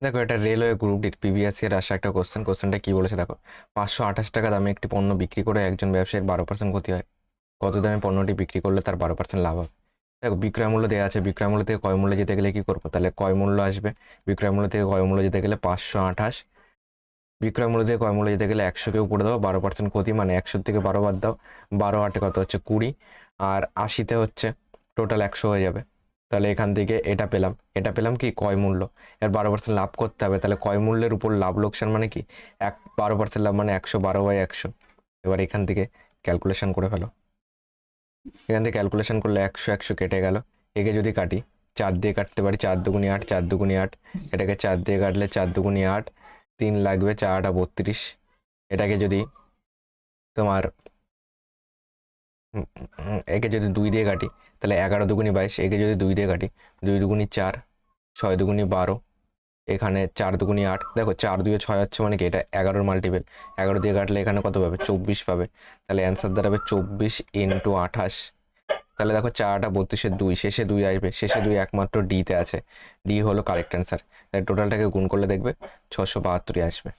দেখো এটা railway group ডির প্রিভিয়াস ইয়ার আসা একটা কোশ্চেনটা কি বলেছে দেখো, 528 টাকা দামে একটি পণ্য বিক্রি করে একজন ব্যবসায়ীর 12% ক্ষতি হয়, কত দামে পণ্যটি বিক্রি করলে তার 12% লাভ হবে। দেখো বিক্রয় মূল্য দেওয়া আছে, বিক্রয় মূল্য থেকে ক্রয় মূল্য যেতে গেলে কি করবো, তাহলে ক্রয় মূল্য আসবে, বিক্রয় মূল্য থেকে ক্রয় মূল্য যেতে গেলে 528, বিক্রয় মূল্য থেকে ক্রয় মূল্য যেতে গেলে 100কে উপরে দাও, 12% ক্ষতি মানে 100 থেকে 12 বাদ দাও, 12 8 কত হচ্ছে 20, আর 80তে হচ্ছে টোটাল 100 হয়ে যাবে। তাহলে এখান থেকে এটা পেলাম কি ক্রয় মূল্য, এর 12% লাভ করতে হবে, তাহলে ক্রয় মূল্যের উপর লাভ লোকসান মানে কি 12% লাভ মানে 112/100। এবার এখান থেকে ক্যালকুলেশন করে ফেলো, এখান থেকে ক্যালকুলেশন করলে 100 100 কেটে গেল, একে যদি কাটি 4 দিয়ে কাটতে পারি, 4 দুগুনি 8, 4 দুগুনি 8, এটাকে 4 দিয়ে কাটলে 4 দুগুনি 8, 3 লাগবে, 4 8 32, এটাকে যদি তোমার একে যদি 2 দিয়ে কাটি তাহলে 11 দুগুনি 22, একে যদি 2 দিয়ে কাটি 2 দুগুনি 4, 6 দুগুনি 12, এখানে 4 দুগুনি 8, দেখো 4 2 6 হচ্ছে মানে কি এটা 11 মাল্টিপল, 11 দিয়ে কাটলে এখানে কত পাবে 24 পাবে, তাহলে অ্যান্সার দাঁড়াবে 24 × 28। তাহলে দেখো 4 8 32 2, শেষে 2 আসবে, শেষে 2 একমাত্র ডিতে আছে, ডি হলো কারেক্ট অ্যান্সার। তাই টোটালটাকে গুণ করলে দেখবে 672 আসবে।